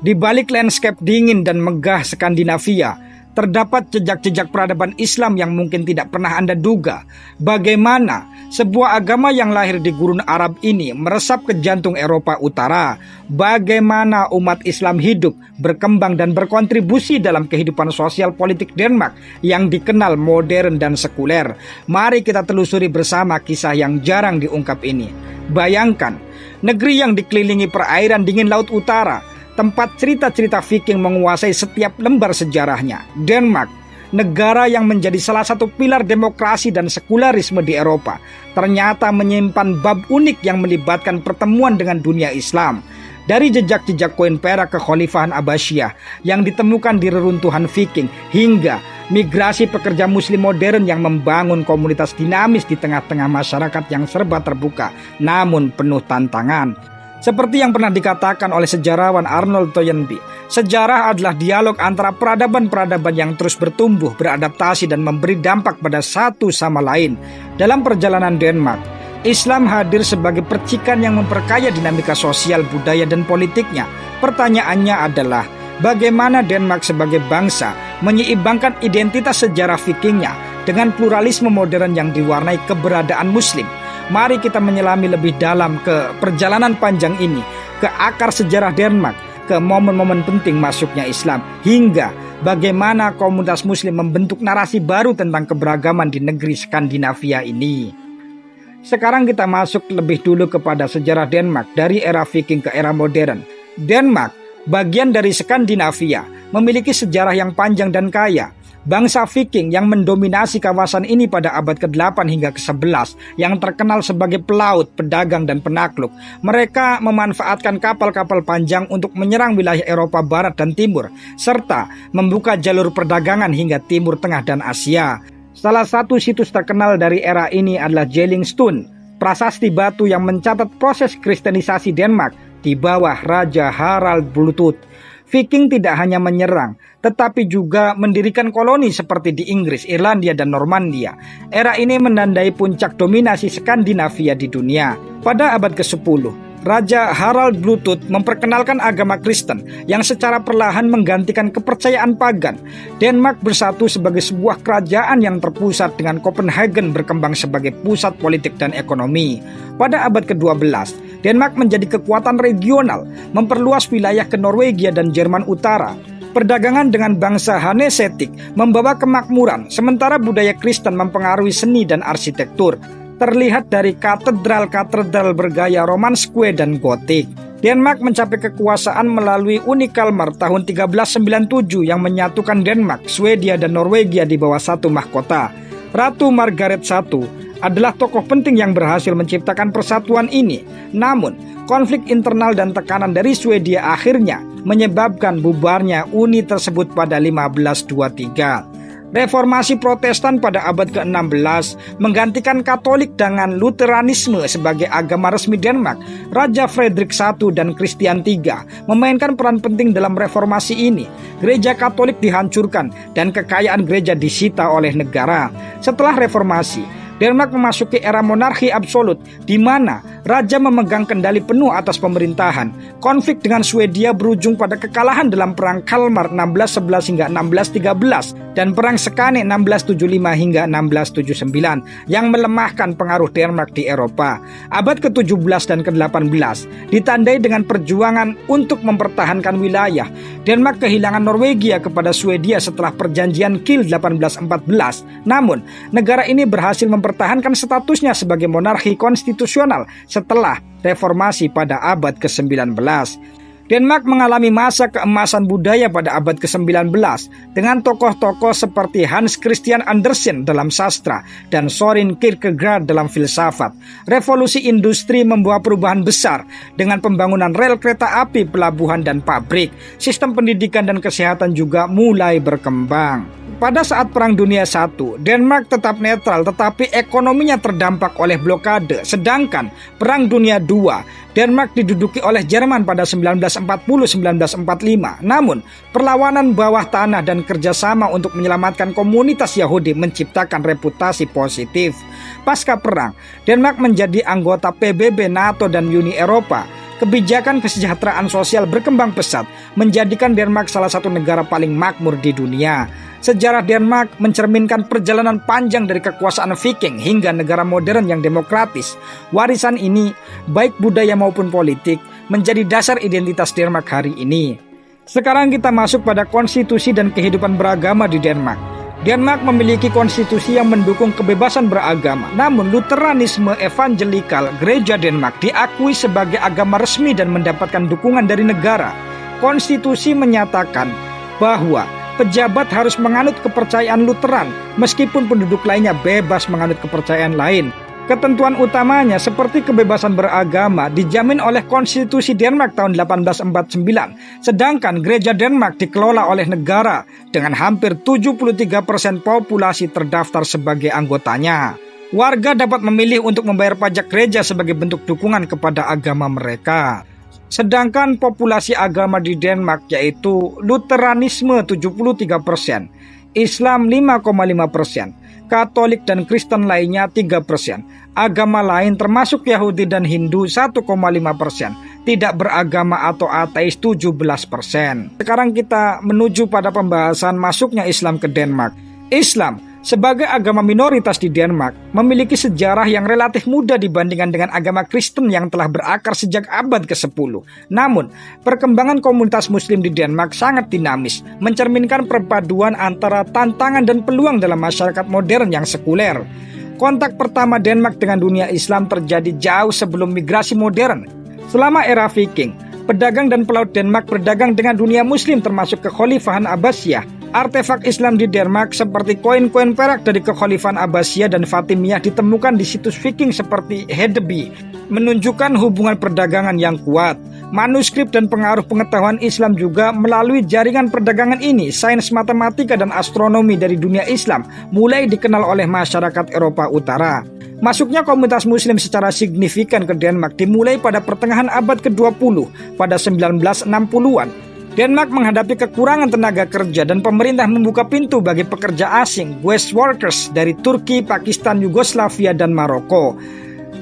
Di balik landscape dingin dan megah Skandinavia, terdapat jejak-jejak peradaban Islam yang mungkin tidak pernah Anda duga. Bagaimana sebuah agama yang lahir di gurun Arab ini meresap ke jantung Eropa Utara. Bagaimana umat Islam hidup, berkembang dan berkontribusi dalam kehidupan sosial politik Denmark yang dikenal modern dan sekuler. Mari kita telusuri bersama kisah yang jarang diungkap ini. Bayangkan, negeri yang dikelilingi perairan dingin Laut Utara, tempat cerita-cerita Viking menguasai setiap lembar sejarahnya. Denmark, negara yang menjadi salah satu pilar demokrasi dan sekularisme di Eropa, ternyata menyimpan bab unik yang melibatkan pertemuan dengan dunia Islam. Dari jejak-jejak koin perak kekhalifahan Abbasiyah yang ditemukan di reruntuhan Viking, hingga migrasi pekerja muslim modern yang membangun komunitas dinamis di tengah-tengah masyarakat yang serba terbuka namun penuh tantangan. Seperti yang pernah dikatakan oleh sejarawan Arnold Toynbee, sejarah adalah dialog antara peradaban-peradaban yang terus bertumbuh, beradaptasi dan memberi dampak pada satu sama lain. Dalam perjalanan Denmark, Islam hadir sebagai percikan yang memperkaya dinamika sosial, budaya dan politiknya. Pertanyaannya adalah, bagaimana Denmark sebagai bangsa menyeimbangkan identitas sejarah Vikingnya dengan pluralisme modern yang diwarnai keberadaan muslim? Mari kita menyelami lebih dalam ke perjalanan panjang ini, ke akar sejarah Denmark, ke momen-momen penting masuknya Islam, hingga bagaimana komunitas muslim membentuk narasi baru tentang keberagaman di negeri Skandinavia ini. Sekarang kita masuk lebih dulu kepada sejarah Denmark dari era Viking ke era modern. Denmark, bagian dari Skandinavia, memiliki sejarah yang panjang dan kaya. Bangsa Viking yang mendominasi kawasan ini pada abad ke-8 hingga ke-11 yang terkenal sebagai pelaut, pedagang dan penakluk. Mereka memanfaatkan kapal-kapal panjang untuk menyerang wilayah Eropa Barat dan Timur, serta membuka jalur perdagangan hingga Timur Tengah dan Asia. Salah satu situs terkenal dari era ini adalah Jellingstone, prasasti batu yang mencatat proses kristenisasi Denmark di bawah Raja Harald Bluetooth. Viking tidak hanya menyerang, tetapi juga mendirikan koloni seperti di Inggris, Irlandia, dan Normandia. Era ini menandai puncak dominasi Skandinavia di dunia. Pada abad ke-10, Raja Harald Bluetooth memperkenalkan agama Kristen yang secara perlahan menggantikan kepercayaan pagan. Denmark bersatu sebagai sebuah kerajaan yang terpusat dengan Copenhagen berkembang sebagai pusat politik dan ekonomi. Pada abad ke-12, Denmark menjadi kekuatan regional, memperluas wilayah ke Norwegia dan Jerman Utara. Perdagangan dengan bangsa Hanseatic membawa kemakmuran, sementara budaya Kristen mempengaruhi seni dan arsitektur. Terlihat dari katedral-katedral bergaya Romanske dan Gotik. Denmark mencapai kekuasaan melalui Uni Kalmar tahun 1397 yang menyatukan Denmark, Swedia dan Norwegia di bawah satu mahkota. Ratu Margaret I adalah tokoh penting yang berhasil menciptakan persatuan ini. Namun, konflik internal dan tekanan dari Swedia akhirnya menyebabkan bubarnya uni tersebut pada 1523. Reformasi Protestan pada abad ke-16 menggantikan Katolik dengan Luteranisme sebagai agama resmi Denmark. Raja Frederick I dan Christian III memainkan peran penting dalam reformasi ini. Gereja Katolik dihancurkan dan kekayaan gereja disita oleh negara. Setelah reformasi, Denmark memasuki era monarki absolut di mana raja memegang kendali penuh atas pemerintahan. Konflik dengan Swedia berujung pada kekalahan dalam Perang Kalmar 1611 hingga 1613 dan Perang Sekane 1675 hingga 1679 yang melemahkan pengaruh Denmark di Eropa. Abad ke-17 dan ke-18 ditandai dengan perjuangan untuk mempertahankan wilayah. Denmark kehilangan Norwegia kepada Swedia setelah perjanjian Kiel 1814. Namun, negara ini berhasil mempertahankan statusnya sebagai monarki konstitusional setelah reformasi pada abad ke-19. Denmark mengalami masa keemasan budaya pada abad ke-19 dengan tokoh-tokoh seperti Hans Christian Andersen dalam sastra dan Soren Kierkegaard dalam filsafat. Revolusi industri membawa perubahan besar dengan pembangunan rel kereta api, pelabuhan dan pabrik. Sistem pendidikan dan kesehatan juga mulai berkembang. Pada saat Perang Dunia I, Denmark tetap netral tetapi ekonominya terdampak oleh blokade. Sedangkan Perang Dunia II, Denmark diduduki oleh Jerman pada 1940-1945. Namun, perlawanan bawah tanah dan kerjasama untuk menyelamatkan komunitas Yahudi menciptakan reputasi positif. Pasca perang, Denmark menjadi anggota PBB, NATO dan Uni Eropa. kebijakan kesejahteraan sosial berkembang pesat, menjadikan Denmark salah satu negara paling makmur di dunia. Sejarah Denmark mencerminkan perjalanan panjang dari kekuasaan Viking hingga negara modern yang demokratis. Warisan ini, baik budaya maupun politik, menjadi dasar identitas Denmark hari ini. Sekarang kita masuk pada konstitusi dan kehidupan beragama di Denmark. Denmark memiliki konstitusi yang mendukung kebebasan beragama. Namun Lutheranisme evangelikal Gereja Denmark diakui sebagai agama resmi dan mendapatkan dukungan dari negara. Konstitusi menyatakan bahwa pejabat harus menganut kepercayaan Lutheran meskipun penduduk lainnya bebas menganut kepercayaan lain. Ketentuan utamanya seperti kebebasan beragama dijamin oleh Konstitusi Denmark tahun 1849, sedangkan gereja Denmark dikelola oleh negara dengan hampir 73% populasi terdaftar sebagai anggotanya. Warga dapat memilih untuk membayar pajak gereja sebagai bentuk dukungan kepada agama mereka. Sedangkan populasi agama di Denmark yaitu Lutheranisme 73%, Islam 5,5%, Katolik dan Kristen lainnya 3%, agama lain termasuk Yahudi dan Hindu 1,5%, tidak beragama atau ateis 17%. Sekarang kita menuju pada pembahasan masuknya Islam ke Denmark. Islam sebagai agama minoritas di Denmark memiliki sejarah yang relatif muda dibandingkan dengan agama Kristen yang telah berakar sejak abad ke-10. Namun, perkembangan komunitas muslim di Denmark sangat dinamis, mencerminkan perpaduan antara tantangan dan peluang dalam masyarakat modern yang sekuler. Kontak pertama Denmark dengan dunia Islam terjadi jauh sebelum migrasi modern. Selama era Viking, pedagang dan pelaut Denmark berdagang dengan dunia muslim termasuk kekhalifahan Abbasiyah. Artefak Islam di Denmark seperti koin-koin perak dari kekhalifahan Abbasiyah dan Fatimiyah ditemukan di situs Viking seperti Hedeby, menunjukkan hubungan perdagangan yang kuat. Manuskrip dan pengaruh pengetahuan Islam juga melalui jaringan perdagangan ini. Sains matematika dan astronomi dari dunia Islam mulai dikenal oleh masyarakat Eropa Utara. Masuknya komunitas muslim secara signifikan ke Denmark dimulai pada pertengahan abad ke-20 pada 1960-an. Denmark menghadapi kekurangan tenaga kerja dan pemerintah membuka pintu bagi pekerja asing, West workers dari Turki, Pakistan, Yugoslavia, dan Maroko.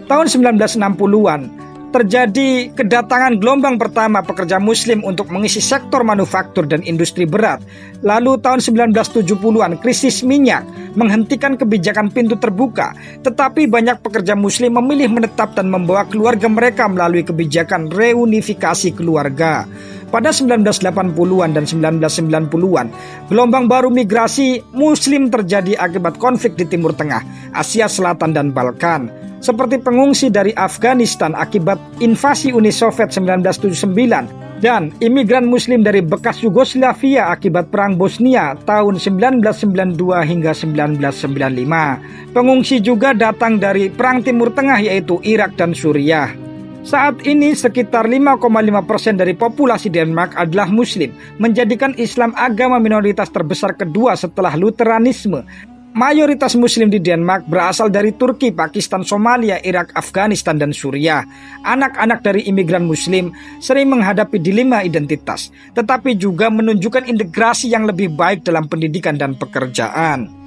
Tahun 1960-an terjadi kedatangan gelombang pertama pekerja muslim untuk mengisi sektor manufaktur dan industri berat. Lalu tahun 1970-an krisis minyak menghentikan kebijakan pintu terbuka, tetapi banyak pekerja muslim memilih menetap dan membawa keluarga mereka melalui kebijakan reunifikasi keluarga. Pada 1980-an dan 1990-an, gelombang baru migrasi muslim terjadi akibat konflik di Timur Tengah, Asia Selatan dan Balkan. Seperti pengungsi dari Afghanistan akibat invasi Uni Soviet 1979 dan imigran muslim dari bekas Yugoslavia akibat perang Bosnia tahun 1992 hingga 1995. Pengungsi juga datang dari perang Timur Tengah yaitu Irak dan Suriah. Saat ini sekitar 5,5% dari populasi Denmark adalah muslim, menjadikan Islam agama minoritas terbesar kedua setelah Lutheranisme. Mayoritas muslim di Denmark berasal dari Turki, Pakistan, Somalia, Irak, Afghanistan, dan Suriah. Anak-anak dari imigran muslim sering menghadapi dilema identitas, tetapi juga menunjukkan integrasi yang lebih baik dalam pendidikan dan pekerjaan.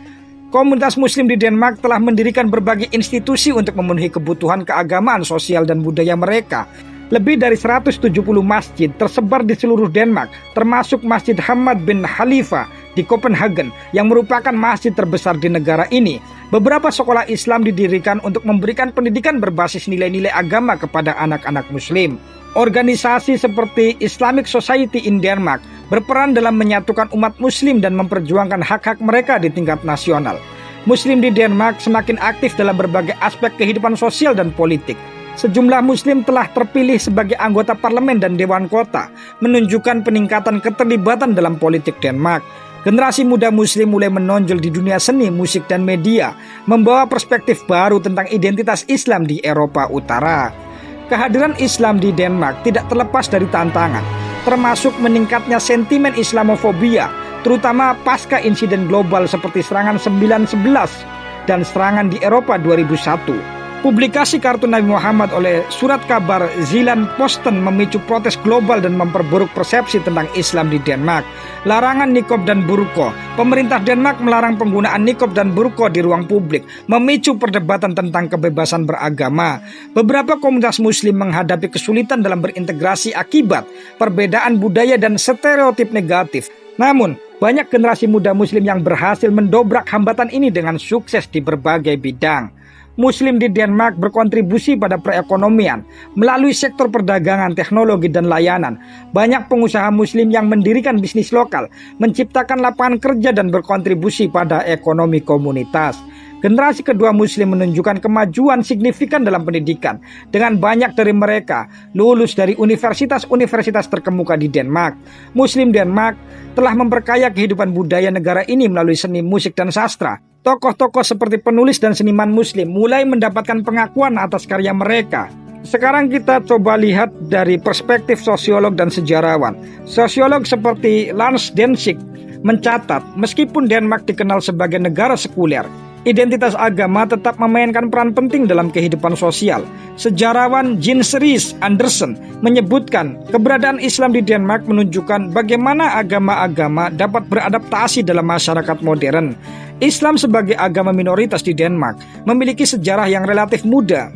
Komunitas muslim di Denmark telah mendirikan berbagai institusi untuk memenuhi kebutuhan keagamaan, sosial, dan budaya mereka. Lebih dari 170 masjid tersebar di seluruh Denmark, termasuk Masjid Hamad bin Khalifa di Copenhagen yang merupakan masjid terbesar di negara ini. Beberapa sekolah Islam didirikan untuk memberikan pendidikan berbasis nilai-nilai agama kepada anak-anak muslim. Organisasi seperti Islamic Society in Denmark berperan dalam menyatukan umat muslim dan memperjuangkan hak-hak mereka di tingkat nasional. Muslim di Denmark semakin aktif dalam berbagai aspek kehidupan sosial dan politik. Sejumlah muslim telah terpilih sebagai anggota parlemen dan dewan kota, menunjukkan peningkatan keterlibatan dalam politik Denmark. Generasi muda muslim mulai menonjol di dunia seni, musik, dan media, membawa perspektif baru tentang identitas Islam di Eropa Utara. Kehadiran Islam di Denmark tidak terlepas dari tantangan, termasuk meningkatnya sentimen Islamofobia, terutama pasca insiden global seperti serangan 9/11 dan serangan di Eropa 2001. Publikasi kartun Nabi Muhammad oleh surat kabar Jyllands-Posten memicu protes global dan memperburuk persepsi tentang Islam di Denmark. Larangan nikob dan burqa. Pemerintah Denmark melarang penggunaan nikob dan burqa di ruang publik, memicu perdebatan tentang kebebasan beragama. Beberapa komunitas muslim menghadapi kesulitan dalam berintegrasi akibat perbedaan budaya dan stereotip negatif. Namun, banyak generasi muda muslim yang berhasil mendobrak hambatan ini dengan sukses di berbagai bidang. Muslim di Denmark berkontribusi pada perekonomian melalui sektor perdagangan, teknologi, dan layanan. Banyak pengusaha muslim yang mendirikan bisnis lokal, menciptakan lapangan kerja dan berkontribusi pada ekonomi komunitas. Generasi kedua muslim menunjukkan kemajuan signifikan dalam pendidikan, dengan banyak dari mereka lulus dari universitas-universitas terkemuka di Denmark. Muslim Denmark telah memperkaya kehidupan budaya negara ini melalui seni, musik, dan sastra. Tokoh-tokoh seperti penulis dan seniman muslim mulai mendapatkan pengakuan atas karya mereka. Sekarang kita coba lihat dari perspektif sosiolog dan sejarawan. Sosiolog seperti Lars Densik mencatat, meskipun Denmark dikenal sebagai negara sekuler, identitas agama tetap memainkan peran penting dalam kehidupan sosial. Sejarawan Jens Ries Andersen menyebutkan keberadaan Islam di Denmark menunjukkan bagaimana agama-agama dapat beradaptasi dalam masyarakat modern. Islam sebagai agama minoritas di Denmark memiliki sejarah yang relatif muda.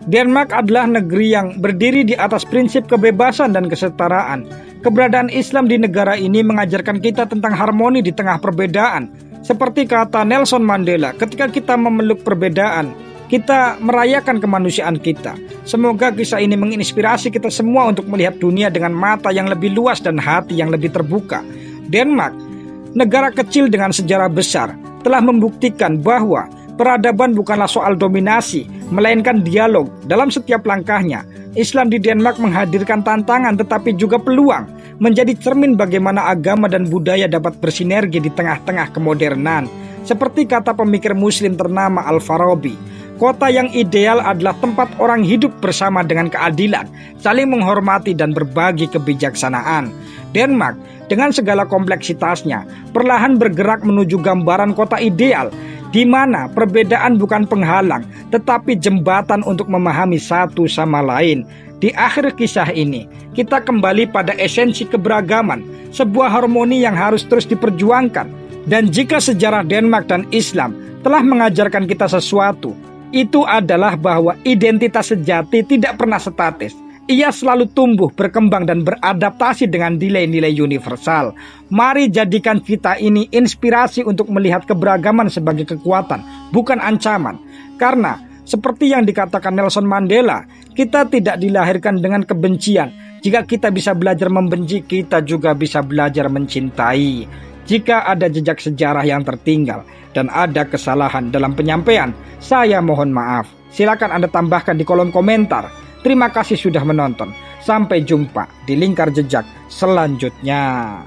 Denmark adalah negeri yang berdiri di atas prinsip kebebasan dan kesetaraan. Keberadaan Islam di negara ini mengajarkan kita tentang harmoni di tengah perbedaan. Seperti kata Nelson Mandela, ketika kita memeluk perbedaan, kita merayakan kemanusiaan kita. Semoga kisah ini menginspirasi kita semua untuk melihat dunia dengan mata yang lebih luas dan hati yang lebih terbuka. Denmark, negara kecil dengan sejarah besar, telah membuktikan bahwa peradaban bukanlah soal dominasi, melainkan dialog dalam setiap langkahnya. Islam di Denmark menghadirkan tantangan tetapi juga peluang, menjadi cermin bagaimana agama dan budaya dapat bersinergi di tengah-tengah kemodernan. Seperti kata pemikir muslim ternama Al-Farabi, kota yang ideal adalah tempat orang hidup bersama dengan keadilan, saling menghormati dan berbagi kebijaksanaan. Denmark dengan segala kompleksitasnya perlahan bergerak menuju gambaran kota ideal, di mana perbedaan bukan penghalang, tetapi jembatan untuk memahami satu sama lain. Di akhir kisah ini, kita kembali pada esensi keberagaman, sebuah harmoni yang harus terus diperjuangkan. Dan jika sejarah Denmark dan Islam telah mengajarkan kita sesuatu, itu adalah bahwa identitas sejati tidak pernah statis. Ia selalu tumbuh, berkembang, dan beradaptasi dengan nilai-nilai universal. Mari jadikan kita ini inspirasi untuk melihat keberagaman sebagai kekuatan, bukan ancaman. Karena, seperti yang dikatakan Nelson Mandela, kita tidak dilahirkan dengan kebencian. Jika kita bisa belajar membenci, kita juga bisa belajar mencintai. Jika ada jejak sejarah yang tertinggal dan ada kesalahan dalam penyampaian, saya mohon maaf. Silakan Anda tambahkan di kolom komentar. Terima kasih sudah menonton. Sampai jumpa di Lingkar Jejak selanjutnya.